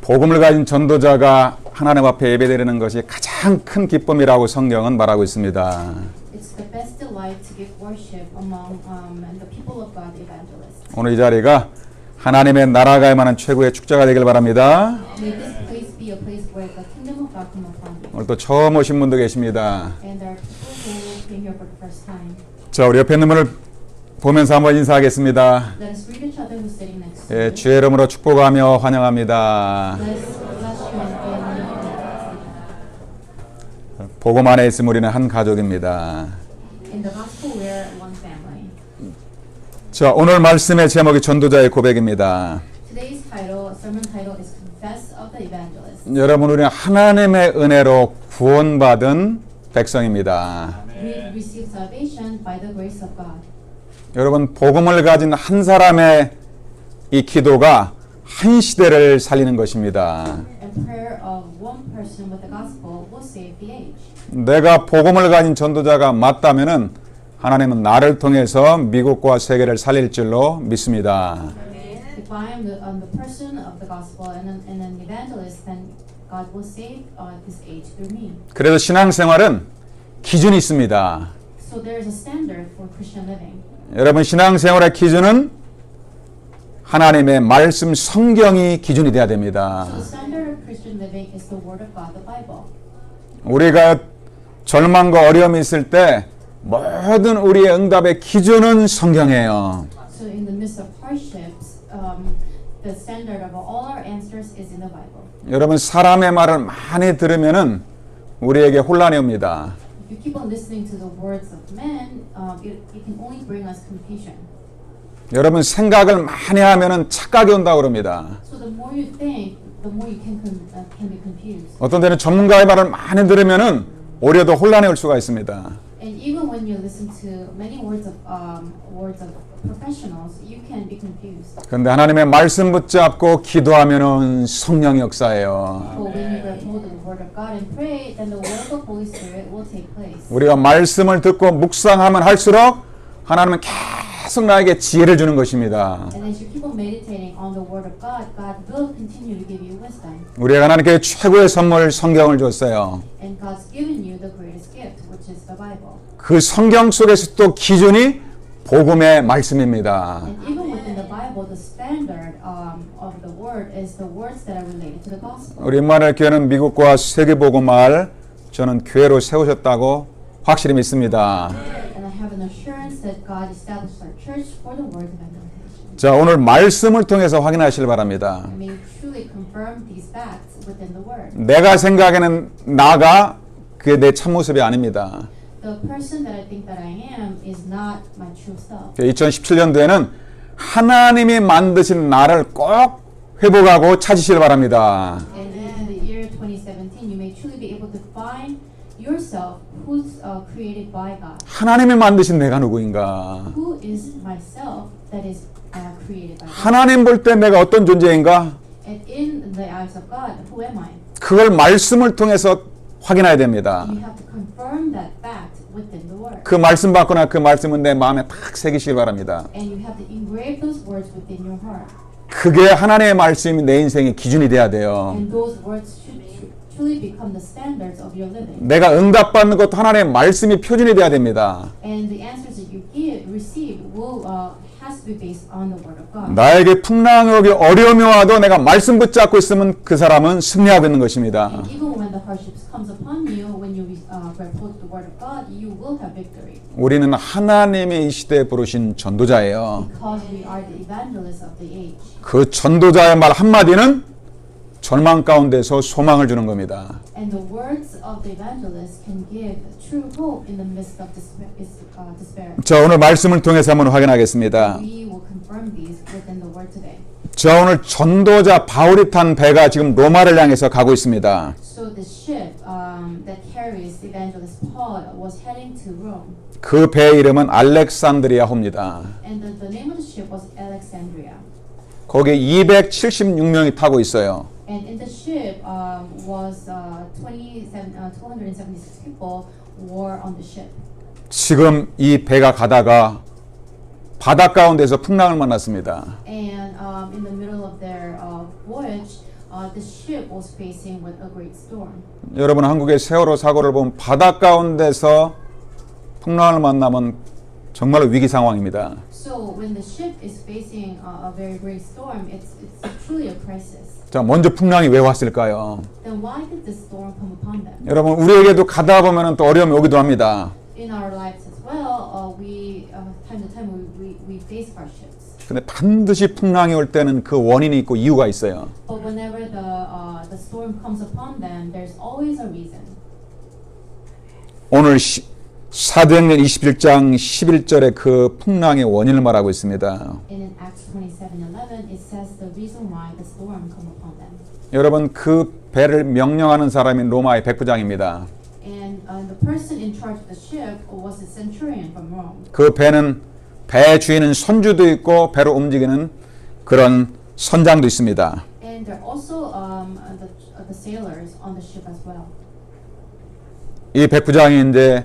복음을 가진 전도자가 하나님 앞에 예배드리는 것이 가장 큰 기쁨이라고 성경은 말하고 있습니다. It's the best delight to give worship among the people of God, evangelists. 오늘 이 자리가 하나님의 나라가 임하는 최고의 축제가 되길 바랍니다. May this place be a place where the kingdom of God come upon you. 오늘 또 처음 오신 분도 계십니다. And there are people who came here for the first time. 자, 우리 옆에 있는 분을 보면서 한번 인사하겠습니다. Let us greet each other who's sitting next to 예, you. 주의 이름으로 축복하며 환영합니다. Let us bless you and 복음 안에 있으면 우리는 한 가족입니다. in the gospel we're one family. 자, 오늘 말씀의 제목이 전도자의 고백입니다. Today's sermon title is Confess of the Evangelist. 여러분, 우리는 하나님의 은혜로 구원받은 백성입니다. We receive salvation by the grace of God. 여러분, 복음을 가진 한 사람의 이 기도가 한 시대를 살리는 것입니다. And prayer of one person with the gospel will save the age. 내가 복음을 가진 전도자가 맞다면은 하나님은 나를 통해서 미국과 세계를 살릴 줄로 믿습니다. If I am the person of the gospel and an evangelist, then God will save this age through me. 그래서 신앙생활은 기준이 있습니다. So there is a standard for Christian living. 여러분, 신앙생활의 기준은 하나님의 말씀 성경이 기준이 돼야 됩니다. So the standard of Christian living is the Word of God, the Bible. 우리가 절망과 어려움이 있을 때 모든 우리의 응답의 기준은 성경이에요. So in the midst of hardships, the standard of all our answers is in the Bible. 여러분, 사람의 말을 많이 들으면은 우리에게 혼란이 옵니다. If you keep on listening to the words of men, it can only bring us confusion. 여러분, 생각을 많이 하면은 착각이 온다고 그럽니다. So the more you think, the more you can be confused. 어떤 때는 전문가의 말을 많이 들으면은 오히려 더 혼란이 올 수가 있습니다. And even when you listen to many words of professionals, you can be confused. 그런데 하나님의 말씀 붙잡고 기도하면은 성령의 역사예요. But when you grab hold of the word of God and pray, then the work of Holy Spirit will take place. 우리가 말씀을 듣고 묵상하면 할수록 하나님은 계속 나에게 지혜를 주는 것입니다. And as you keep on meditating on the word of God, God will continue to give you wisdom. 우리가 하나님께 최고의 선물 성경을 줬어요. And God's given you the greatest gift, which is the Bible. 그 성경 속에서 또 기준이 복음의 말씀입니다. And even within the Bible, the standard of the word is the words that are related to the gospel. 우리 임마누엘 교회는 미국과 세계 복음을 저는 교회로 세우셨다고 확실히 믿습니다. And I have an assurance that God established our church for the word of evangelization. 자, 오늘 말씀을 통해서 확인하시길 바랍니다. And may you truly confirm these facts within the word. 내가 생각에는 나가 그게 내 참모습이 아닙니다. The person that I think that I am is not my true self. 2017년도에는 하나님이 만드신 나를 꼭 회복하고 찾으시길 바랍니다. And in the year 2017, you may truly be able to find yourself who's created by God. 하나님이 만드신 내가 누구인가? Who is myself that is created by God? 하나님 볼 때 내가 어떤 존재인가? And in the eyes of God, who am I? 그걸 말씀을 통해서 확인해야 됩니다. You have to confirm that fact within the word. 그 말씀 받거나 그 말씀은 내 마음에 딱 새기시길 바랍니다. And you have to engrave those words within your heart. 그게 하나님의 말씀이 내 인생의 기준이 돼야 돼요. And those words should truly become the standards of your living. 내가 응답받는 것도 하나님의 말씀이 표준이 돼야 됩니다. And the answers that you receive will has to be based on the word of God. 나에게 풍랑이 어려움이 와도 내가 말씀 붙잡고 있으면 그 사람은 승리하고 있는 것입니다. And even when the hardships comes upon you, when you grab hold of the word of God, you will have victory. 우리는 하나님의 이 시대에 부르신 전도자예요. Because we are the evangelists of the age. 그 전도자의 말 한마디는 절망 가운데서 소망을 주는 겁니다. And the words of the evangelist can give true hope in the midst of despair. 자, 오늘 말씀을 통해서 한번 확인하겠습니다. We will confirm these within the word today. 자, 오늘 전도자 바울이 탄 배가 지금 로마를 향해서 가고 있습니다. So the ship that carries the evangelist Paul was heading to Rome. 그 배의 이름은 알렉산드리아호입니다. And the name of the ship was Alexandria. 거기에 276명이 타고 있어요. And in the ship was 276 people were on the ship. 지금 이 배가 가다가 바다 가운데서 풍랑을 만났습니다. And in the middle of their voyage, the ship was facing with a great storm. 여러분 한국의 세월호 사고를 보면 바다 가운데서 풍랑을 만나면 정말로 위기 상황입니다. So when the ship is facing a very great storm, it's truly a crisis. 자, 먼저 풍랑이 왜 왔을까요? Then why did this storm come upon them? 여러분 우리에게도 가다 보면 또 어려움이 오기도 합니다. In our lives as well, we time to time we face hardships. 근데 반드시 풍랑이 올 때는 그 원인이 있고 이유가 있어요. But whenever the storm comes upon them, there's always a reason. 오늘 사도행전 21장 11절에 그 풍랑의 원인을 말하고 있습니다. And in Acts 27:11, it says the reason why the storm come upon them. 여러분 그 배를 명령하는 사람이 로마의 백부장입니다. And the person in charge of the ship was a centurion from Rome. 그 배는 배 주인은 선주도 있고 배로 움직이는 그런 선장도 있습니다. And there are also the sailors on the ship as well. 이 백부장이 이제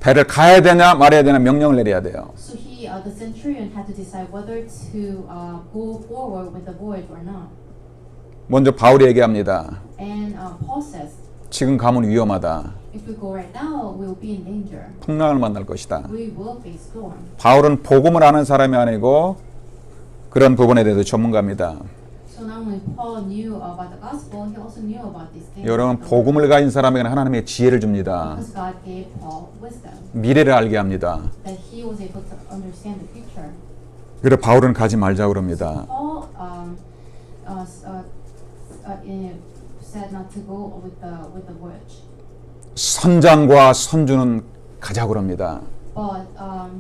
배를 가야 되냐 말아야 되냐 명령을 내려야 돼요. So the centurion had to decide whether to go forward with the voyage or not. 먼저 바울이 얘기합니다. And Paul says, 지금 가면 위험하다. if we go right now, we will be in danger. 풍랑을 만날 것이다. We will face storm. 바울은 복음을 아는 사람이 아니고 그런 부분에 대해서 전문가입니다. So not only Paul knew about the gospel, he also knew about these things. 여러분 복음을 가진 사람에게는 하나님의 지혜를 줍니다. Because God gave Paul wisdom, 미래를 알게 합니다. that he was able to understand the future. 그래서 바울은 가지 말자고 그럽니다. Paul said not to go with the voyage. 선장과 선주는 가자고 그럽니다. But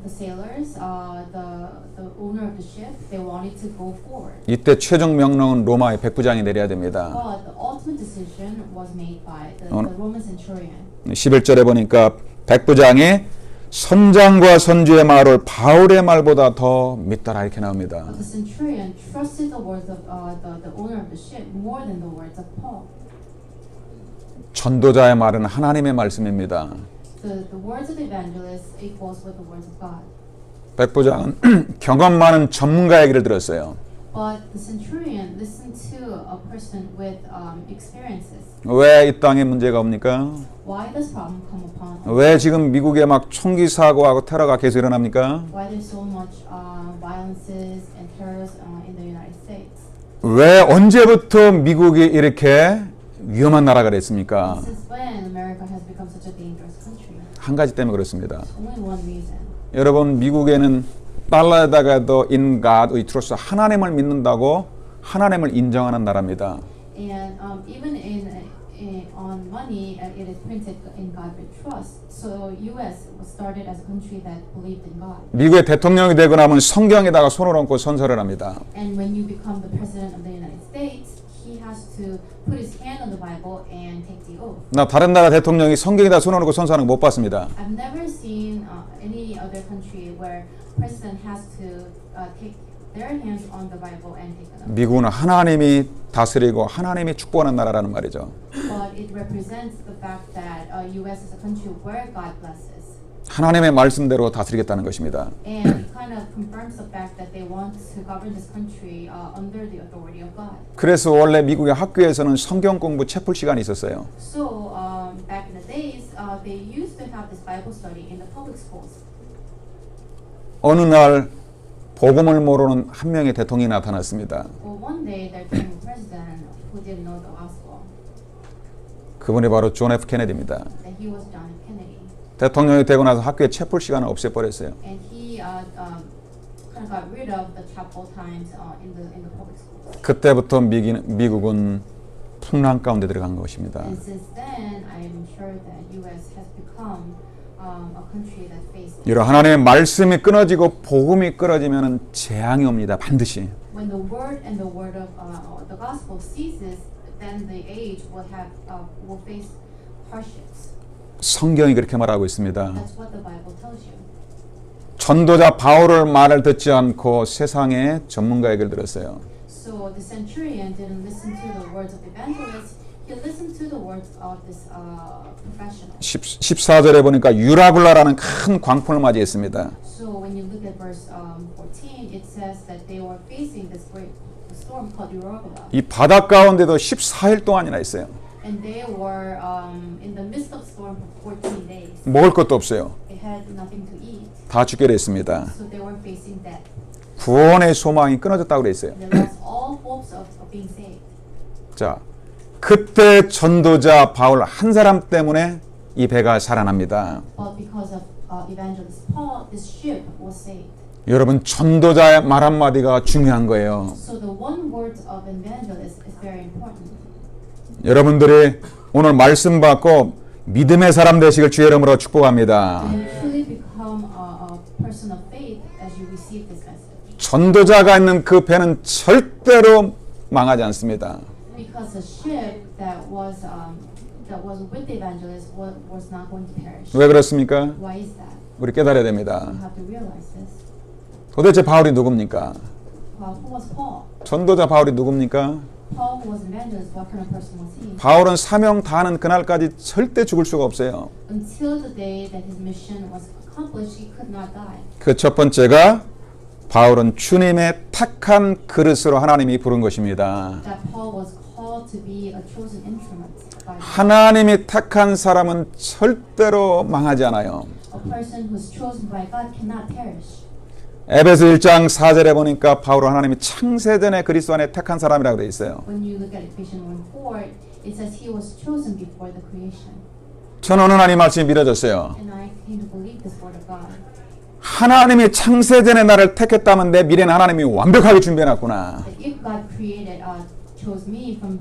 the sailors, the owner of the ship, they wanted to go forward. 이때 최종 명령은 로마의 백부장이 내려야 됩니다. But the ultimate decision was made by the Roman centurion. 11절에 보니까 백부장이 선장과 선주의 말을 바울의 말보다 더 믿더라 이렇게 나옵니다. The centurion trusted the words of the owner of the ship more than the words of Paul. 전도자의 말은 하나님의 말씀입니다. The words of the evangelist equals with the words of God. 백부장은 경험 많은 전문가 얘기를 들었어요. But the centurion listened to a person with experiences. 왜 이 땅에 문제가 옵니까? Why does problem come upon us? 왜 지금 미국에 막 총기 사고하고 테러가 계속 일어납니까? Why there's so much violences and terrors in the United States? 왜 언제부터 미국이 이렇게 위험한 나라가 됐습니까? Since when America has become such a dangerous country? 한 가지 때문에 그렇습니다. Only one reason. 여러분 미국에는 달러에다가도 in God we trust 하나님을 믿는다고 하나님을 인정하는 나라입니다. And even on money, it is printed in God we trust. So U.S. was started as a country that believed in God. 미국의 대통령이 되고 나면 성경에다가 손을 얹고 선서를 합니다. And when you become the president of the United States, he has to put his hand on the Bible and take the oath. 나 다른 나라 대통령이 성경에다 손을 얹고 선서하는 거 못 봤습니다. I've never seen any other country where president has to take their hands on the Bible and take an oath. 미국은 하나님이 다스리고 하나님이 축복하는 나라라는 말이죠. But it represents the fact that U.S. is a country where God blesses. 하나님의 말씀대로 다스리겠다는 것입니다. And it kind of confirms the fact that they want to govern this country under the authority of God. 그래서 원래 미국의 학교에서는 성경 공부 채플 시간이 있었어요. So back in the days, they used to have this Bible study in the public schools. 어느 날 복음을 모르는 한 명의 대통령이 나타났습니다. Well, one day there came a president who didn't know the gospel. 그분이 바로 존 F 케네디입니다. That he was John F. Kennedy, 대통령이 되고 나서 학교에 채플 시간을 없애버렸어요. and he kind of got rid of the chapel times in the public schools. 그때부터 미국은 풍랑 가운데 들어간 것입니다. And since then, I'm sure that U.S. has become a country that faced. 여러분 하나님의 말씀이 끊어지고 복음이 끊어지면 재앙이 옵니다. 반드시. When the word and the word of the gospel ceases, then the age will face hardships. 성경이 그렇게 말하고 있습니다. That's what the Bible tells you. 전도자 바울을 말을 듣지 않고 세상의 전문가 얘기를 들었어요. So the centurion didn't listen to the words of the evangelist. He listened to the words of this professional. 14절에 보니까 유라굴라라는 큰 광풍을 맞이했습니다. So when you look at verse 14, it says that they were facing this great storm called Eurobula. 이 바다 가운데도 14일 동안이나 있어요. And they were in the midst of storm for 14 days. 먹을 것도 없어요. They had nothing to eat, 다 죽게 됐습니다. so they were facing death. 구원의 소망이 끊어졌다고 그랬어요. They lost all hopes of being saved. 자, 그때 전도자 바울 한 사람 때문에 이 배가 살아납니다. But because of evangelist Paul, this ship was saved. 여러분, 전도자의 말 한마디가 중요한 거예요. So the one word of evangelist is very important. 여러분들이 오늘 말씀 받고 믿음의 사람 되시길 주의 이름으로 축복합니다. And you truly become a person of faith as you receive this message. 전도자가 있는 그 배는 절대로 망하지 않습니다. Because the ship that was with the evangelist was not going to perish. 왜 그렇습니까? Why is that? 우리 깨달아야 됩니다. You have to realize this. 도대체 바울이 누굽니까? Who was Paul? 전도자 바울이 누굽니까? Paul who was an evangelist, what kind of person was he? 바울은 사명 다하는 그날까지 절대 죽을 수가 없어요. Until the day that his mission was accomplished, he could not die. 그 첫 번째가 바울은 주님의 택한 그릇으로 하나님이 부른 것입니다. That Paul was called to be a chosen instrument by God. 하나님이 택한 사람은 절대로 망하지 않아요. A person who's chosen by God cannot perish. 에베소 1장 4절에 보니까 바울은 하나님이 창세전에 그리스도 안에 택한 사람이라고 되어 있어요. When you look at Ephesians 1:4, it says he was chosen before the creation. 저는 오늘 하나님 말씀이 믿어졌어요. And I came to believe this word of God. 하나님이 창세전에 나를 택했다면 내 미래는 하나님이 완벽하게 준비해놨구나. That if God chose me from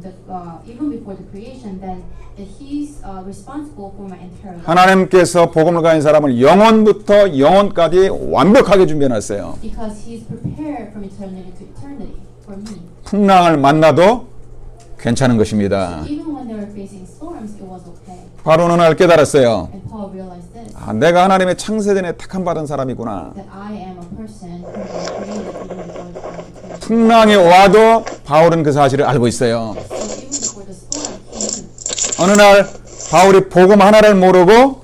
even before the creation, then that He's responsible for my entire life. 하나님께서 복음을 가진 사람을 영원부터 영원까지 완벽하게 준비해놨어요. Because He's prepared from eternity to eternity for me. 풍랑을 만나도 괜찮은 것입니다. Even when they were facing storms, it was okay. 바로 어느 날 깨달았어요. And Paul realized this. 내가 하나님의 창세전에 택함 받은 사람이구나. That I am a person who was created even before the creation. 풍랑이 와도 바울은 그 사실을 알고 있어요. So even before the storm, he 어느 날 바울이 복음 하나를 모르고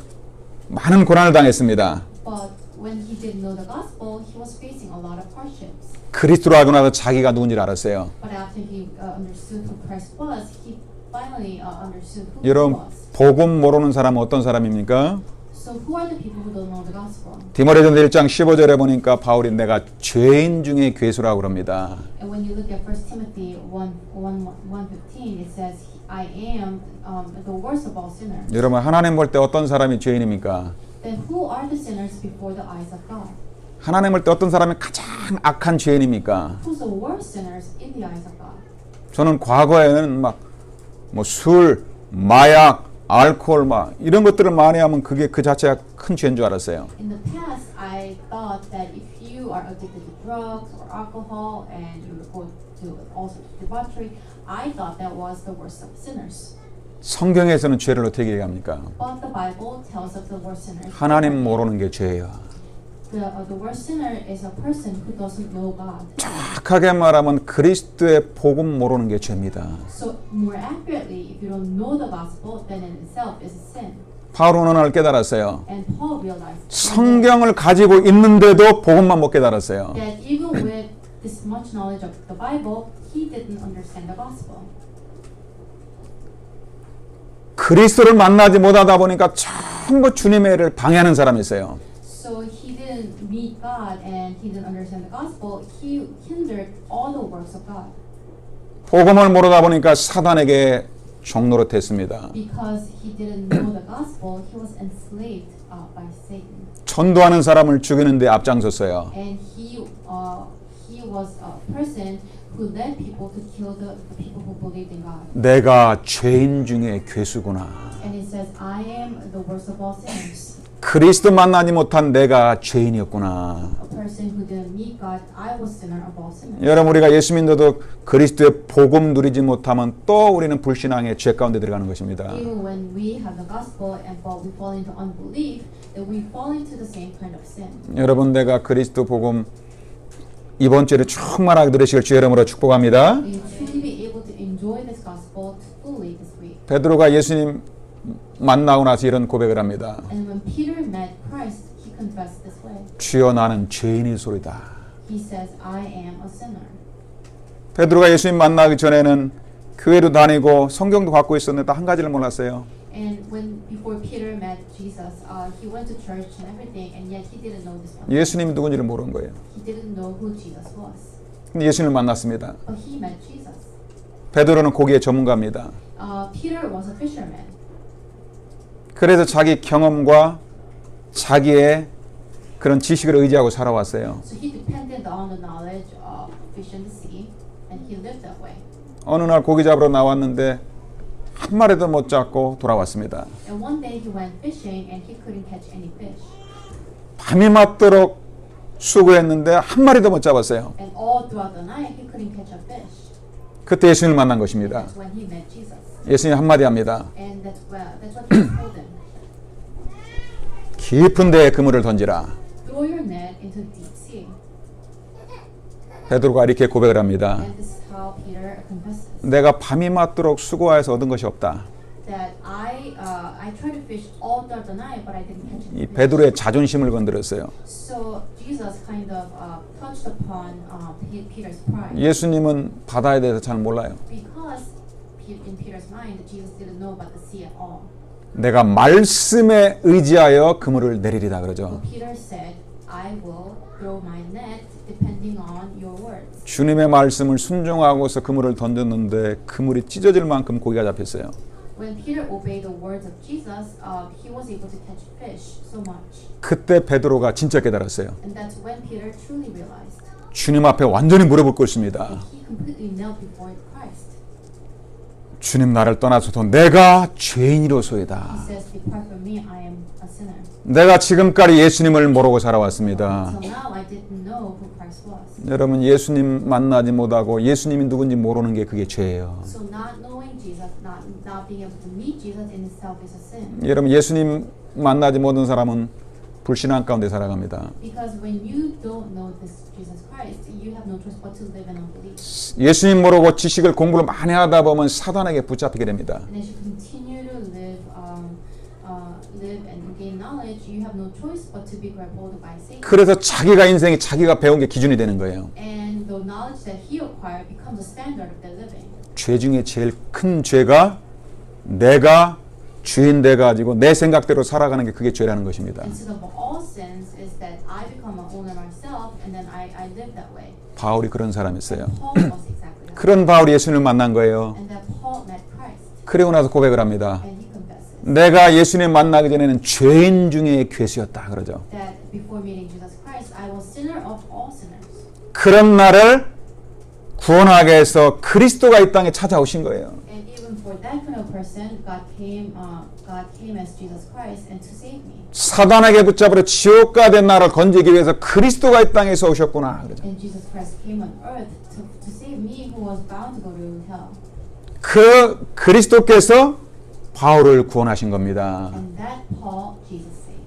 많은 고난을 당했습니다. But when he didn't know the gospel, he was facing a lot of hardships. 그리스도로 알고 나서 자기가 누군지를 알았어요. But after he understood who Christ was, he finally understood who he 여러분, was. 복음 모르는 사람은 어떤 사람입니까? So who are the people who don't know the gospel? 디모데전서 1장 15절에 보니까 바울이 내가 죄인 중에 괴수라고 그럽니다. And when you look at 1 Timothy 1:15, it says, I am the worst of all sinners. 여러분, 하나님 볼 때 어떤 사람이 죄인입니까? Then who are the sinners before the eyes of God? 하나님 볼 때 어떤 사람이 가장 악한 죄인입니까? Who's the worst sinners in the eyes of God? 저는 과거에는 막 뭐 술, 마약, 알코올 막 이런 것들을 많이 하면 그게 그 자체가 큰 죄인 줄 알았어요. In the past, I thought that if you are addicted to drugs or alcohol and you go to all sorts of debauchery, I thought that was the worst of sinners. 성경에서는 죄를 어떻게 얘기합니까? But the Bible tells of the worst sinners. 하나님 모르는 게 죄예요. The worst sinner is a person who doesn't know God. 정확하게 말하면 그리스도의 복음 모르는 게 죄입니다. So more accurately, if you don't know the gospel, then in itself is a sin. 바울은 어느 날 깨달았어요. And Paul realized 성경을 가지고 있는데도 복음만 못 깨달았어요. that even with this much knowledge of the Bible, he didn't understand the gospel. 그리스도를 만나지 못하다 보니까 전부 주님의 일을 방해하는 사람이 있어요. So he didn't meet God and he didn't understand the gospel. He hindered all the works of God. 복음을 모르다 보니까 사단에게 종노릇했습니다. Because he didn't know the gospel, he was enslaved by Satan. 전도하는 사람을 죽이는데 앞장섰어요. And he was a person who led people to kill the people who believed in God. 내가 죄인 중에 괴수구나. And it says, I am the worst of all sinners. 그리스도 만나지 못한 내가 죄인이었구나. A person who didn't meet God, I was sinner of all sinners. 여러분, 우리가 예수 믿어도 그리스도의 복음 누리지 못하면 또 우리는 불신앙의 죄 가운데 들어가는 것입니다. Even when we have the gospel and we fall into unbelief, that we fall into the same kind of sin. 여러분, 내가 그리스도 복음 이번 주에 충만하게 들으시길 주의 이름으로 축복합니다. May you truly be able to enjoy this gospel fully this week. 베드로가 예수님 만나고 나서 이런 고백을 합니다. And when Peter met Christ, he confessed this way. 주여, 나는 죄인의 소리다. He says, I am a sinner. 베드로가 예수님 만나기 전에는 교회도 다니고 성경도 갖고 있었는데 한 가지를 몰랐어요. And when before Peter met Jesus, he went to church and everything, and yet he didn't know this one. 예수님이 누군지를 모르는 거예요. He didn't know who Jesus was. 근데 예수님을 만났습니다. But he met Jesus. 베드로는 고기의 전문가입니다. Peter was a fisherman. 그래서 자기 경험과 자기의 그런 지식을 의지하고 살아왔어요. So he depended on the knowledge of fish in the sea, and he lived that way. 어느 날 고기 잡으러 나왔는데 한 마리도 못 잡고 돌아왔습니다. And one day he went fishing, and he couldn't catch any fish. 밤이 맞도록 수고했는데 한 마리도 못 잡았어요. And all throughout the night, he couldn't catch a fish. 그때 예수님을 만난 것입니다. That's when he met Jesus. 예수님이 한마디 합니다. And that's what he told him. 깊은 데에 그물을 던지라. Throw your net into the deep sea. 베드로가 이렇게 고백을 합니다. And this is how Peter confesses. 내가 밤이 맞도록 수고하여서 얻은 것이 없다. That I tried to fish all throughout the night, but I didn't catch any 이 fish. 베드로의 자존심을 건드렸어요. So Jesus kind of touched upon Peter's pride. 예수님은 바다에 대해서 잘 몰라요. Because in Peter's mind, Jesus didn't know about the sea at all. 내가 말씀에 의지하여 그물을 내리리다 그러죠. So Peter said, I will throw my net depending on your words. 주님의 말씀을 순종하고서 그물을 던졌는데 그물이 찢어질 만큼 고기가 잡혔어요. When Peter obeyed the words of Jesus, he was able to catch fish so much. 그때 베드로가 진짜 깨달았어요. And that's when Peter truly realized. 주님 앞에 완전히 무릎을 꿇습니다. And he completely knelt before Christ. 주님 나를 떠나소서 내가 He 죄인이로소이다. says, Depart from me, I am a sinner. 내가 지금까지 예수님을 모르고 살아왔습니다. Until now, I didn't know who Christ was. 여러분 예수님 만나지 못하고 예수님이 누군지 모르는 게 그게 죄예요. So not knowing Jesus, not being able to meet Jesus in itself is a sin. 여러분 예수님 만나지 못한 사람은 불신앙 가운데 살아갑니다. Because when you don't know this Jesus Christ, you have no choice but to live in unbelief. 예수님 모르고 지식을 공부를 많이 하다 보면 사단에게 붙잡히게 됩니다. And as you continue to live and gain knowledge, you have no choice but to be grappled by Satan. 그래서 자기가 인생이 자기가 배운 게 기준이 되는 거예요. And the knowledge that he acquired becomes a standard of their living. 죄 중에 제일 큰 죄가 내가 주인 돼 가지고 내 생각대로 살아가는 게 그게 죄라는 것입니다. And so of all sins is that I become an owner myself, and then I live that way. 바울이 그런 사람이었어요. Paul was exactly that. 그런 바울이 예수님을 만난 거예요. And that Paul met Christ, 그리고 나서 고백을 합니다. and he confesses 내가 예수님 만나기 전에는 죄인 중에 괴수였다 그러죠. that before meeting Jesus Christ, I was sinner of all sinners. 그런 나를 구원하게 해서 그리스도가 이 땅에 찾아오신 거예요. And even for that kind of person, God came as Jesus Christ and to save me. 사단에게 붙잡으려 지옥 가된 나를 건지기 위해서 그리스도가 이 땅에서 오셨구나 그러죠. And Jesus Christ came on earth to save me, who was bound to go to hell. 그 그리스도께서 바울을 구원하신 겁니다. And that Paul, Jesus saved.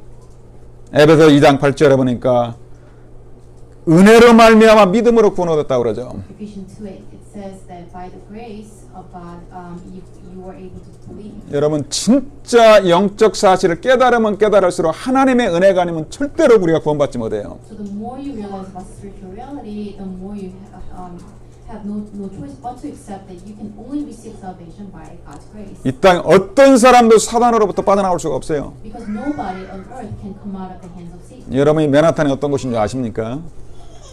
에베소 2장 8절에 보니까 은혜로 말미암아 믿음으로 구원 얻었다 그러죠. Ephesians 2:8, it says that by the grace of God, you were able to believe. 여러분 진짜 영적 사실을 깨달으면 깨달을수록 하나님의 은혜가 아니면 절대로 우리가 구원받지 못해요. So the more you realize about spiritual reality, the more you have no choice but to accept that you can only receive salvation by God's grace. 이 땅에 어떤 사람도 사단으로부터 빠져나올 수가 없어요. Because nobody on earth can come out of the hands of Satan. 여러분이 맨하탄이 어떤 곳인지 아십니까?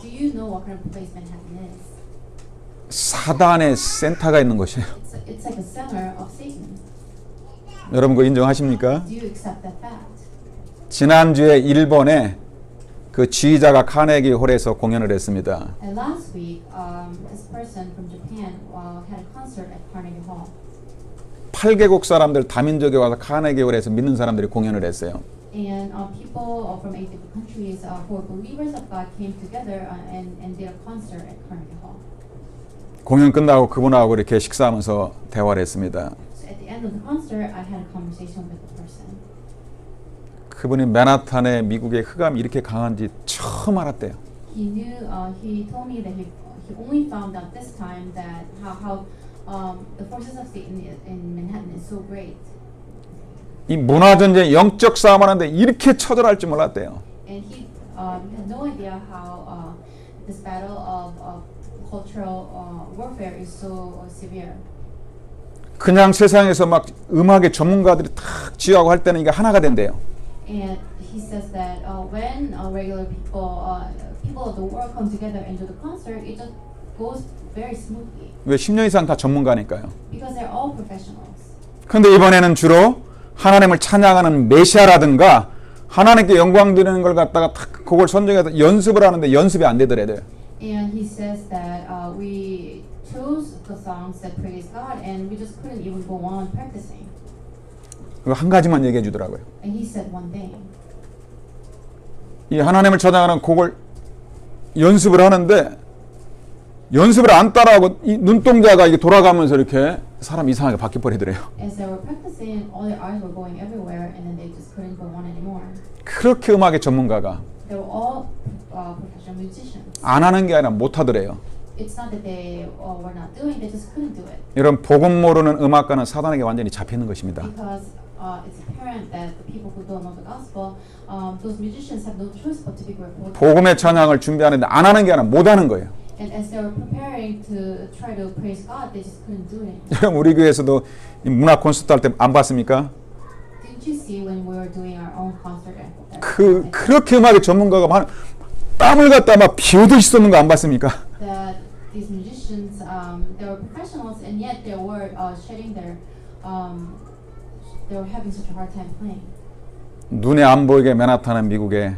Do you know what kind of place Manhattan is? 사단의 센터가 있는 곳이에요. It's like a center of Satan. 여러분 그거 인정하십니까? Do you accept that fact? 지난주에 일본에 그 지휘자가 카네기 홀에서 공연을 했습니다. And last week, this person from Japan had a concert at Carnegie Hall. 8개국 사람들 다민족에 와서 카네기 홀에서 믿는 사람들이 공연을 했어요. And people from 8 different countries who are believers of God came together and did a concert at Carnegie Hall. 공연 끝나고 그분하고 이렇게 식사하면서 대화를 했습니다. So at the end of the concert, I had a conversation with the person. 그분이 맨하탄에 미국의 흑암이 이렇게 강한지 처음 알았대요. He told me that he only found out this time that how the forces of Satan in Manhattan is so great. 이 문화전쟁 영적 싸움 하는데 이렇게 처절할 줄 몰랐대요. And he had no idea how this battle of cultural warfare is so severe. 그냥 세상에서 막 음악의 전문가들이 탁 지휘하고 할 때는 이게 하나가 된대요. And he says that when regular people, people of the world come together and do the concert, it just goes very smoothly 왜 10년 이상 다 전문가니까요. because they're all professionals. 근데 이번에는 주로 하나님을 찬양하는 메시아라든가 하나님께 영광 드리는 걸 갖다가 탁 그걸 선정해서 연습을 하는데 연습이 안 되더래요. And he says that we chose the songs that praise God and we just couldn't even go on practicing. 그거 한 가지만 얘기해 주더라고요. And he said one thing. 이 하나님을 찬양하는 곡을 연습을 하는데 연습을 안 따라하고 이 눈동자가 이게 돌아가면서 이렇게 사람 이상하게 바뀌어 버리더래요. As they were practicing, all their eyes were going everywhere and then they just couldn't go on anymore. 그렇게 음악의 전문가가 They were all professional musicians. 안 하는 게 아니라 못 하더래요. It's not that they were not doing, they just couldn't do it. 이런 복음 모르는 음악가는 사단에게 완전히 잡히는 것입니다. Because it's apparent that the people who don't know the gospel, those musicians have no choice but to be grateful. 복음의 찬양을 준비하는데 안 하는 게 아니라 못 하는 거예요. And as they were preparing to try to praise God, they just couldn't do it. 여러분 우리 교회에서도 이 문화 콘서트 할 때 안 봤습니까? Didn't you see when we were doing our own concert? 그렇게 음악의 전문가가 막 땀을 갖다 막 비오듯이 쏟는 거 안 봤습니까? That these musicians, they were professionals, and yet they were shedding their, they were having such a hard time playing. 눈에 안 보이게 맨하탄은 미국의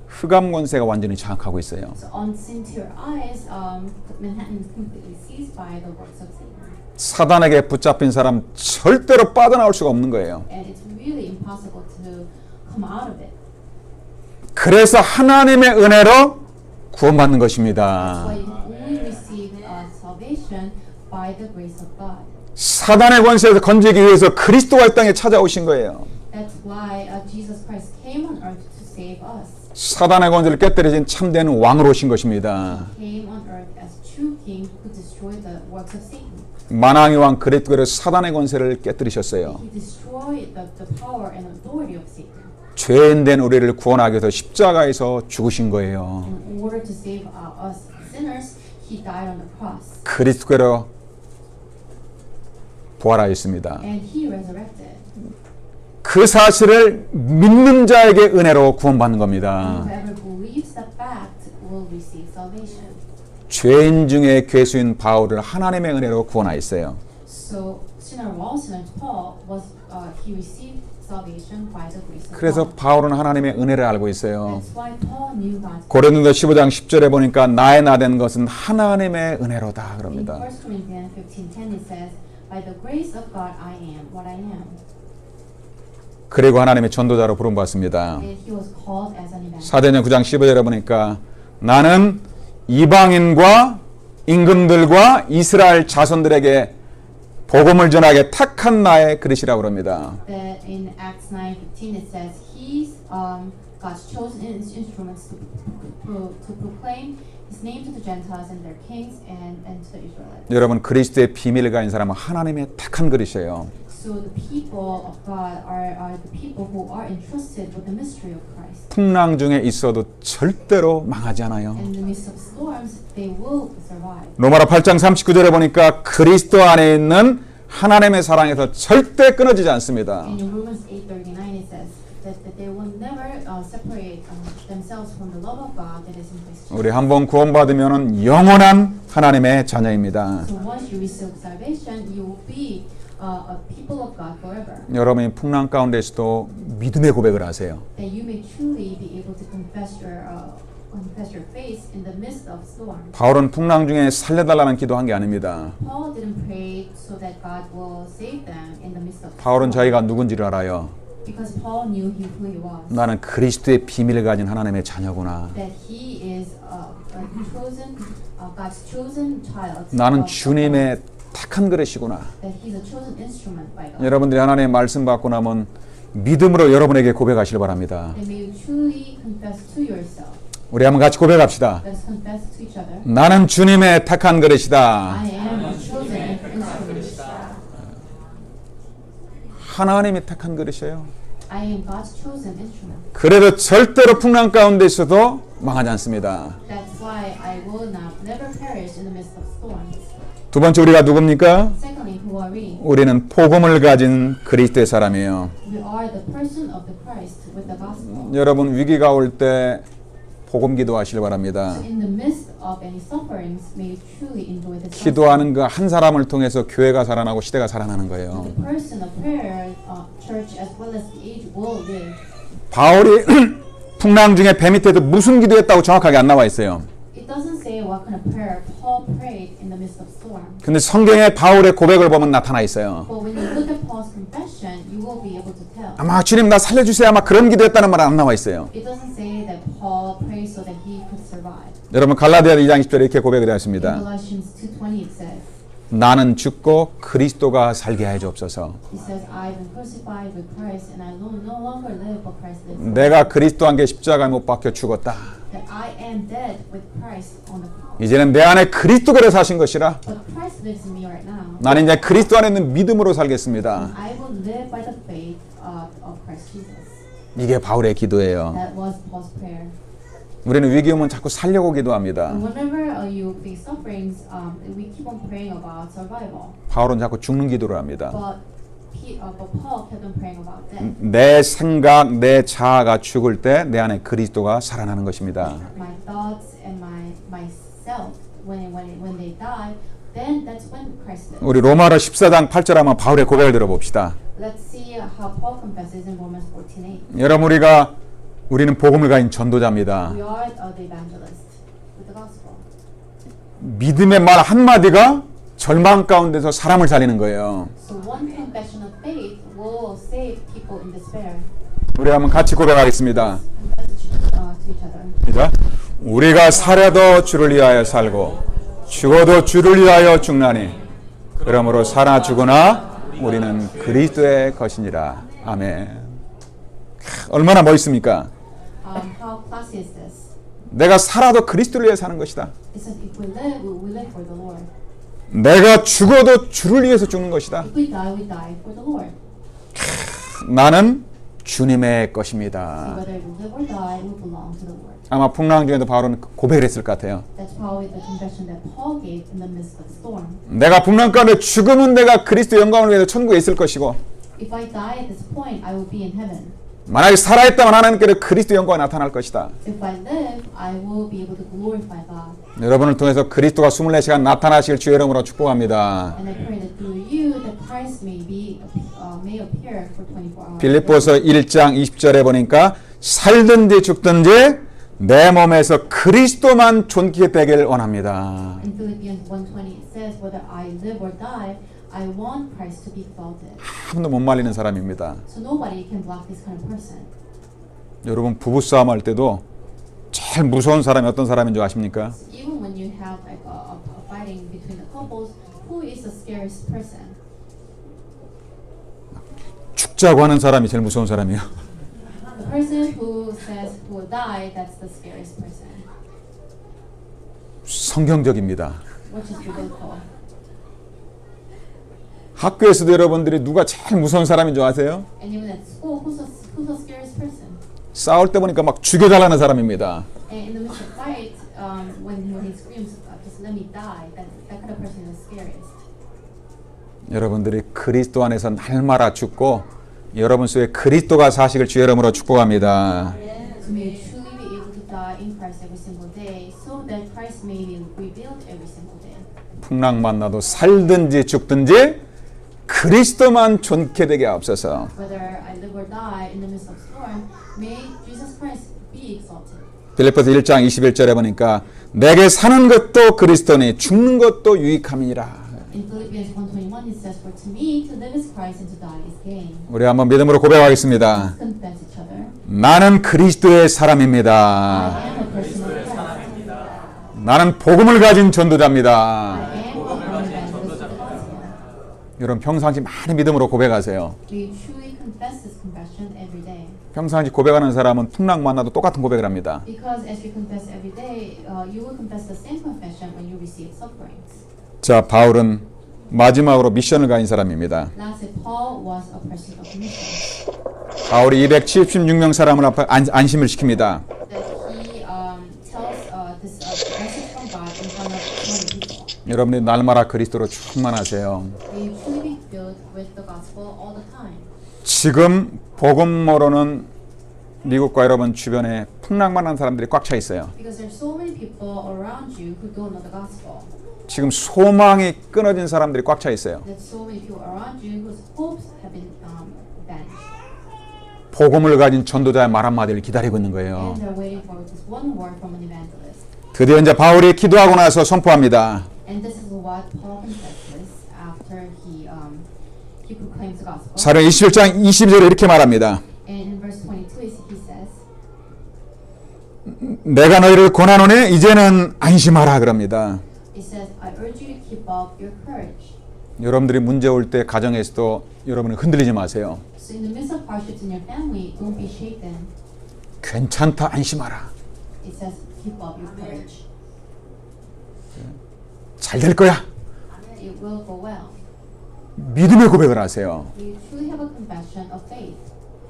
흑암 권세가 완전히 장악하고 있어요. So unseen to your eyes, Manhattan is completely seized by the works of Satan. 사단에게 붙잡힌 사람 절대로 빠져나올 수가 없는 거예요. And it's really impossible to come out of it. 그래서 하나님의 은혜로 구원받는 That's 것입니다. why you only receive salvation by the grace of God. 사단의 권세에서 건지기 위해서 그리스도가 이 땅에 찾아오신 거예요. That's why Jesus Christ came on earth to save us. 사단의 권세를 깨뜨리신 참된 왕으로 오신 것입니다. He came on earth as true king who destroyed the works of Satan. 만왕의 왕 그리스도로 사단의 권세를 깨뜨리셨어요. He destroyed the power and authority of Satan. 죄인된 우리를 구원하기 위해서 십자가에서 죽으신 거예요. In order to save us sinners, he died on the cross. 그리스도로 부활하였습니다. And he resurrected. 그 사실을 믿는 자에게 은혜로 구원받는 겁니다. Whoever believes that fact will receive salvation. 죄인 중에 괴수인 바울을 하나님의 은혜로 구원하였어요. So sinner Walton, Paul was he received salvation by the grace of 그래서 God. 바울은 하나님의 은혜를 알고 있어요. That's why Paul knew God's. 고린도서 15장 10절에 보니까 나의 나 된 것은 하나님의 은혜로다 In 그럽니다. 1 Corinthians 15:10 it says, "By the grace of God I am what I am." 그리고 하나님의 전도자로 부름받습니다. And he was called as an evangelist. 사도행전 9장 15절에 보니까 나는 이방인과 임금들과 이스라엘 자손들에게 복음을 전하게 택한 나의 그릇이라고 그럽니다. That in Acts 9:15 it says he's God's chosen instruments to proclaim His name to the Gentiles and their kings and to the Israelites. 여러분 그리스도의 비밀을 가진 사람은 하나님의 택한 그릇이에요. So the people of God are the people who are entrusted with the mystery of Christ. 풍랑 중에 있어도 절대로 망하지 않아요. In the midst of storms, they will survive. 로마서 8장 39절에 보니까 그리스도 안에 있는 하나님의 사랑에서 절대 끊어지지 않습니다. In Romans 8:39 it says that they will never separate themselves from the love of God that is in Christ Jesus. 우리 한번 구원받으면 영원한 하나님의 자녀입니다. So once you receive salvation, you will be a people of God forever. 여러분이 풍랑 가운데서도 믿음의 고백을 하세요. That you may truly be able to confess your faith in the midst of storms. 바울은 풍랑 중에 살려달라는 기도한 게 아닙니다. Paul didn't pray so that God will save them in the midst of 바울은 storms. 자기가 누군지를 알아요. Because Paul knew who he was. 나는 그리스도의 비밀을 가진 하나님의 자녀구나. That he is chosen, God's chosen child. 나는 of 주님의 God. 택한 그릇이구나. That he's a chosen instrument by God. 여러분들이 하나님의 말씀 받고 나면 믿음으로 여러분에게 고백하시길 바랍니다. That may you truly confess to yourself. 우리 한번 같이 고백합시다. Let's confess to each other. 나는 주님의 택한 그릇이다. I am a chosen instrument. 하나님이 택한 그릇이에요. I am God's chosen instrument. 그래도 절대로 풍랑 가운데 있어도 망하지 않습니다. That's why I will not never perish in the midst of storms. 두 번째 우리가 누굽니까? Secondly, who are we? 우리는 복음을 가진 그리스도의 사람이에요. We are the person of the Christ with the gospel. 여러분 위기가 올 때 복음 기도하시길 바랍니다. So in the midst of any sufferings, may you truly enjoy the gospel. 기도하는 그 한 사람을 통해서 교회가 살아나고 시대가 살아나는 거예요. The person of prayer, church as well as the age will live. 바울이 풍랑 중에 배 밑에도 무슨 기도했다고 정확하게 안 나와 있어요. It doesn't say what kind of prayer Paul prayed in the midst of storm. 근데 성경에 바울의 고백을 보면 나타나 있어요. But when you look at Paul's confession, you will be able to tell. 아마 주님 나 살려주세요 아마 그런 기도했다는 말 안 나와 있어요. It doesn't say that Paul prayed so that he could survive. 여러분 갈라디아 2장 10절에 이렇게 고백이 되어 In 있습니다. Galatians 2:20 it says, 나는 죽고 그리스도가 살게 해 주옵소서. it says, I've been crucified with Christ and I no longer live, but Christ lives. in me. 내가 그리스도 함께 십자가에 못 박혀 죽었다. That I am dead with Christ on the cross. 이제는 내 안에 그리스도가 사신 것이라 But Christ lives in me right now. 나는 이제 그리스도 안에 있는 믿음으로 살겠습니다. I will live by the faith of Christ Jesus. 이게 바울의 기도예요. That was Paul's prayer. 우리는 위기 오면 자꾸 살려고 기도합니다. And whenever you face sufferings, we keep on praying about survival. 바울은 자꾸 죽는 기도를 합니다. But Paul kept on praying about death. 내 생각, 내 자아가 죽을 때 내 안에 그리스도가 살아나는 것입니다. My thoughts and myself, when they die, then that's when Christ lives. 우리 로마서 14장 8절 한번 바울의 고백을 들어봅시다. Let's see how Paul confesses in Romans 14:8. 여러분 우리는 복음을 가진 전도자입니다. We are the evangelist with the gospel. 믿음의 말 한마디가 절망 가운데서 사람을 살리는 거예요. So one confession of faith will save people in despair. 우리 한번 같이 고백하겠습니다. Confess to each other. 시작. 우리가 살아도 주를 위하여 살고 죽어도 주를 위하여 죽나니 그러므로 살아 죽으나 우리는 그리스도의 것이니라. 아멘. 얼마나 멋있습니까? How classy is this? 내가 살아도 그리스도를 위해 사는 것이다. It says if we live, we live for the Lord. 내가 죽어도 주를 위해서 죽는 것이다. If we die for the Lord. 나는 주님의 것입니다. Whether we live or die, we belong to the Lord. 아마 풍랑 중에도 바울은 고백을 했을 것 같아요. That's probably the confession that Paul gave in the midst of storm. 내가 풍랑 가운데 죽으면 내가 그리스도 영광을 위해서 천국에 있을 것이고 If I die at this point, I will be in heaven. 만약에 살아있다면 하나님께서 그리스도 영광이 나타날 것이다. If I live, I will be able to glorify God. 여러분을 통해서 그리스도가 24시간 나타나시길 주의 이름으로 축복합니다. And I pray that through you, that Christ may appear for 24 hours. 빌립보서 1장 20절에 보니까 살든지 죽든지 내 몸에서 그리스도만 존귀하게 되길 원합니다. In Philippians 1:20 it says, whether I live or die, I want Christ to be exalted. 아무도 못 말리는 사람입니다. So nobody can block this kind of person. 여러분 부부싸움 할 때도 제일 무서운 사람이 어떤 사람인 줄 아십니까? Even when you have like a fighting between the couples, who is the scariest person? 죽자고 하는 사람이 제일 무서운 사람이에요. The person who says who will die, that's the scariest person. 성경적입니다. Which is biblical. 학교에서도 여러분들이 누가 제일 무서운 사람인 줄 아세요? And even at school, who's the scariest person? 싸울 때 보니까 막 죽여달라는 사람입니다. And in the midst of fight, when he screams, just let me die, that kind of person is the scariest. 여러분들이 그리스도 안에서 날마다 죽고 여러분 속에 그리스도가 사시길 주의 이름으로 축복합니다. So may you truly be able to die in Christ every single day, so that Christ may be revealed every single day. 풍랑 만나도 살든지 죽든지 그리스도만 존귀 되게 하옵소서. Whether I live or die in the midst of storm, may Jesus Christ be exalted. 빌립보서 1장 21절에 보니까 내게 사는 것도 그리스도니 죽는 것도 유익함이니라. In Philippians 1:21 it says, for to me to live is Christ and to die is gain. 우리 한번 믿음으로 고백하겠습니다. Confess each other. 나는 그리스도의 I 사람입니다. am a person of Christ. 나는 복음을 가진 전도자입니다. I am a evangelist of the gospel. 여러분 평상시 많이 믿음으로 고백하세요. May you truly confess this confession every day. 평상시 고백하는 사람은 풍랑 만나도 똑같은 고백을 합니다. Because as you confess every day, you will confess the same confession when you receive sufferings. 자, 바울은 마지막으로 미션을 가진 사람입니다. Lastly, Paul was a person of mission. 바울이 276명 사람을 앞에 안심을 시킵니다. That he 여러분이 날마다 그리스도로 충만하세요. May you truly be filled with the gospel all the time. 지금 복음 모르는 미국과 여러분 주변에 풍랑만한 사람들이 꽉 차 있어요. Because there's so many people around you who don't know the gospel. 지금 소망이 끊어진 사람들이 꽉 차 있어요. There's so many people around you whose hopes have been vanished. 복음을 가진 전도자의 말 한마디를 기다리고 있는 거예요. And they're waiting for just one word from an evangelist. 드디어 이제 바울이 기도하고 나서 선포합니다. And this is what Paul confesses after he proclaims the gospel. 사도행 21장 22절에 이렇게 말합니다. And in verse 22 he says, 내가 너희를 권하노니 이제는 안심하라 그럽니다. it says, I urge you to keep up your courage. 여러분들이 문제 올 때 가정에서도 여러분은 흔들리지 마세요. So in the midst of hardships in your family, don't be shaken. 괜찮다 안심하라. It says, keep up your courage. 잘 될 거야. It will go well. 믿음의 고백을 하세요. You truly have a confession of faith.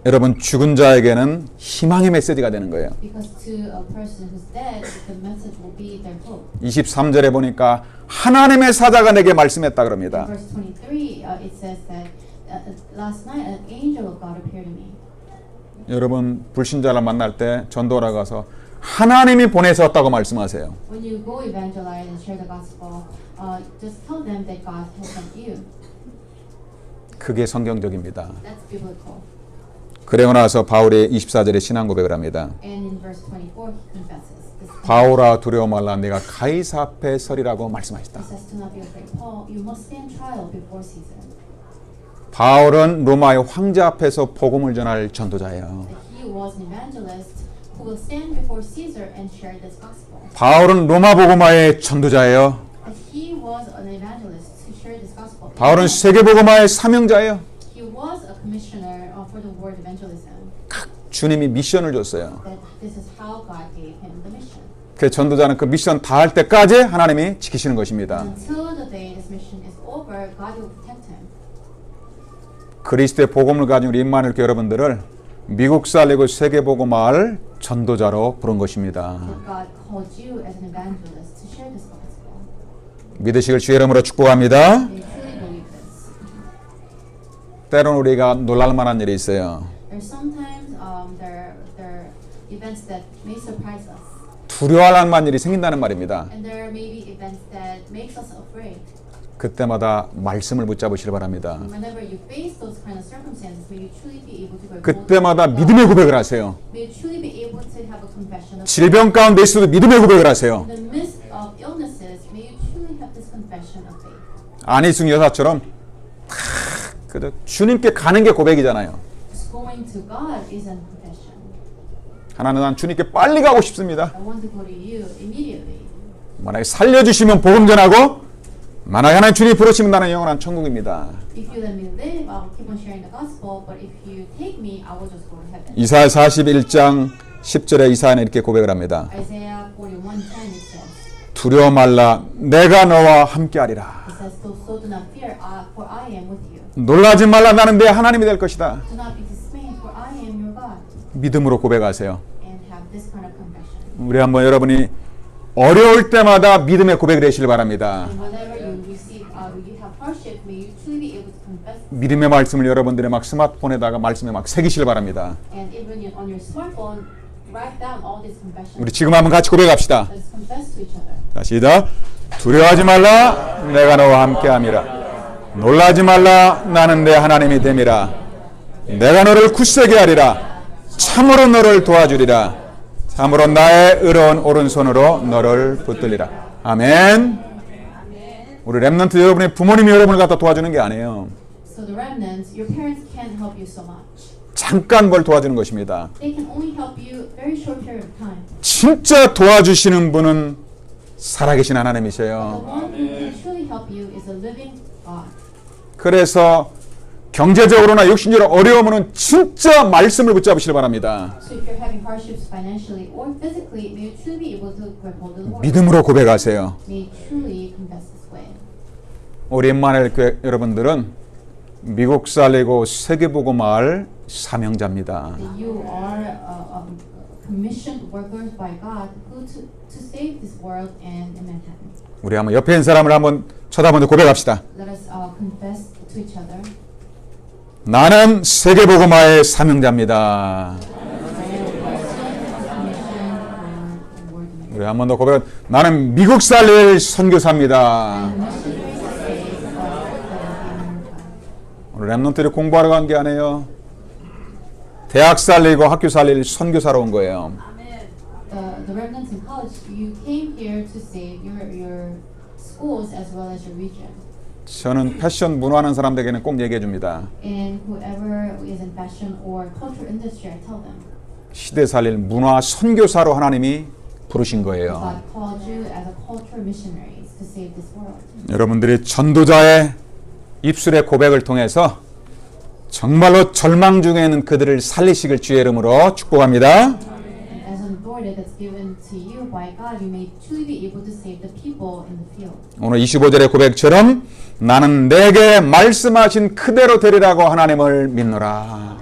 여러분 죽은 자에게는 희망의 메시지가 되는 거예요. Because to a person who's dead, the message will be their hope. 23절에 보니까 하나님의 사자가 내게 말씀했다 In 그럽니다. verse 23, it says that last night an angel of God appeared to me. 여러분 불신자를 만날 때 전도하러 가서 하나님이 보내서 왔다고 말씀하세요. When you go evangelize and share the gospel, just tell them that God has sent you. 그게 성경적입니다. That's biblical. 그러고 나서 바울이 24절에 신앙 고백을 합니다. And in verse 24, he confesses. 바울아 두려워 말라 내가 가이사 앞에 서리라고 말씀하셨다. He says, "Do not be afraid, Paul. You must stand trial before Caesar." 바울은 로마의 황제 앞에서 복음을 전할 전도자예요. That he was an evangelist who will stand before Caesar and share this gospel. 바울은 로마 복음화의 전도자예요. That he was an evangelist to share this gospel. 바울은 세계 복음화의 사명자예요. He was a commissioner for the word evangelism. 주님이 미션을 줬어요. That this is how God gave him the mission. 그 전도자는 그 미션 다 할 때까지 하나님이 지키시는 것입니다. Until the day this mission is over, God will protect him. 그리스도의 복음을 가진 우리 임마누엘 교회 여러분들을 미국 살리고 세계 복음화할 전도자로 부른 것입니다. That God called you as an evangelist to share this gospel. 믿으시길 주의 이름으로 축복합니다. They truly believe this. 때로는 우리가 놀랄 만한 일이 있어요. There's sometimes there are events that may surprise us, 두려워할 만한 일이 생긴다는 말입니다. and there may be events that makes us afraid. 그때마다 말씀을 붙잡으시길 바랍니다. Whenever you face those kind of circumstances, may you truly be able to go. 그때마다 믿음의 고백을 하세요. May you truly be able to have a confession of 질병 가운데 있어도 믿음의 고백을 하세요. in the midst of illnesses. May you truly have this confession of faith. 안희승 여사처럼 그저 주님께 가는 게 고백이잖아요. Just going to God is a confession. 하나님 난 주님께 빨리 가고 싶습니다. I want to go to you immediately. 만약에 살려주시면 복음 전하고 만약에 하나님 주님이 부르시면 나는 영원한 천국입니다. If you let me live, I'll keep on sharing the gospel. But if you take me, I will just go to heaven. 이사야 41장 10절에 이사야는 이렇게 고백을 합니다. Isaiah 41:10 it says, 두려워 말라 내가 너와 함께하리라. it says, so do not fear, for I am with you. 놀라지 말라 나는 내 하나님이 될 것이다. Do not be dismayed, for I am your God. 믿음으로 고백하세요. And have this kind of confession. 우리 한번 여러분이 어려울 때마다 믿음의 고백을 하시길 바랍니다. And whenever you receive, you have hardship, may you truly be able to confess. 믿음의 말씀을 여러분들의 막 스마트폰에다가 말씀에 막 새기시길 바랍니다. And even on your smartphone, write down all these confessions. 우리 지금 한번 같이 고백합시다. Let's confess to each other. 자, 시작. 두려워하지 말라 내가 너와 함께함이라. 놀라지 말라 나는 내 하나님이 됨이라. 내가 너를 굳세게 하리라. 참으로 너를 도와주리라. 참으로 나의 의로운 오른손으로 너를 붙들리라. 아멘. 우리 렘넌트 여러분의 부모님이 여러분을 갖다 도와주는 게 아니에요. So the remnants, your parents can't help you so much. 잠깐 뭘 도와주는 것입니다. They can only help you very short period of time. 진짜 도와주시는 분은 살아계신 The 하나님이세요. one who can truly help you is a living God. 그래서 경제적으로나 육신적으로 어려우면 진짜 말씀을 붙잡으시길 바랍니다. So if you're having hardships financially or physically, may you truly be able to grab hold of the Lord. 믿음으로 고백하세요. May you truly confess this way. 우리 임마누엘 교회 여러분들은 미국 살리고 세계복음화할 사명자입니다. That you are commissioned workers by God who to save this world and Manhattan. 우리 한번 옆에 있는 사람을 한번 쳐다보면서 고백합시다. Let us confess to each other. 나는 세계복음화의 사명자입니다. 우리 한 번 더 고백. 나는 미국 살릴 선교사입니다. 오늘 랩런트들이 공부하러 간 게 아니에요. 대학 살리고 학교 살릴 선교사로 온 거예요. The remnants in college, you came here to save your schools as well as your region. 저는 패션 문화하는 사람들에게는 꼭 얘기해 줍니다. And whoever is in fashion or culture industry, I tell them, 시대 살릴 문화 선교사로 하나님이 부르신 거예요. God called you as a culture missionaries to save this world. 여러분들이 전도자의 입술의 고백을 통해서 정말로 절망 중에 있는 그들을 살리시길 주의 이름으로 축복합니다. And as an authority that's given to you by God, you may truly be able to save the people in the field. 오늘 25절의 고백처럼 나는 내게 말씀하신 그대로 되리라고 하나님을 믿노라.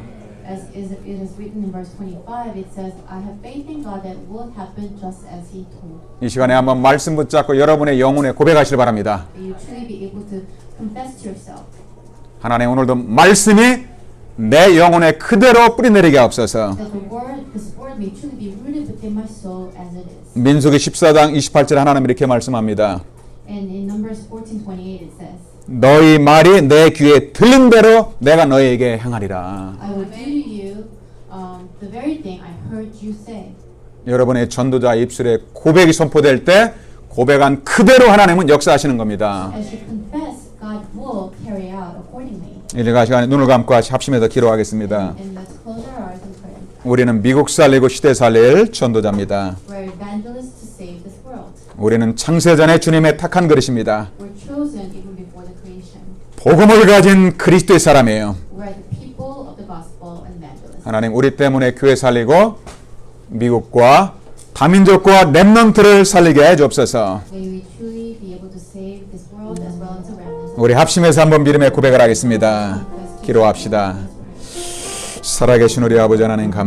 As it is written in verse 25, it says, I have faith in God that will happen just as He told. 이 시간에 한번 말씀 붙잡고 여러분의 영혼에 고백하시길 바랍니다. May you truly be able to confess to yourself. 하나님 오늘도 말씀이 내 영혼에 그대로 뿌리내리게 하옵소서. That this word may truly be rooted within my soul as it is. 민수기 14장 28절 하나님 이렇게 말씀합니다. And in Numbers 14:28 it says, 너희 말이 내 귀에 들린 대로 내가 너희에게 행하리라. I will do to you the very thing I heard you say. 여러분의 전도자 입술에 고백이 선포될 때 고백한 그대로 하나님은 역사하시는 겁니다. As you confess, God will carry out accordingly. 이제 시간에 눈을 감고 합심해서 기도하겠습니다. And let's close our eyes and pray. 우리는 미국 살리고 시대 살릴 전도자입니다. We're evangelists to save this world. 우리는 창세전에 주님의 택한 그릇입니다. We're chosen even before the creation. 복음을 가진 그리스도의 사람이에요. We're the people of the gospel and evangelists. 하나님 우리 때문에 교회 살리고 미국과 다민족과 렘넌트를 살리게 해주옵소서. May we truly be able to save this world as well as the remnants. 우리 합심해서 한번 믿음의 고백을 하겠습니다. 기도합시다. 살아계신 우리 아버지 하나님 감사합니다.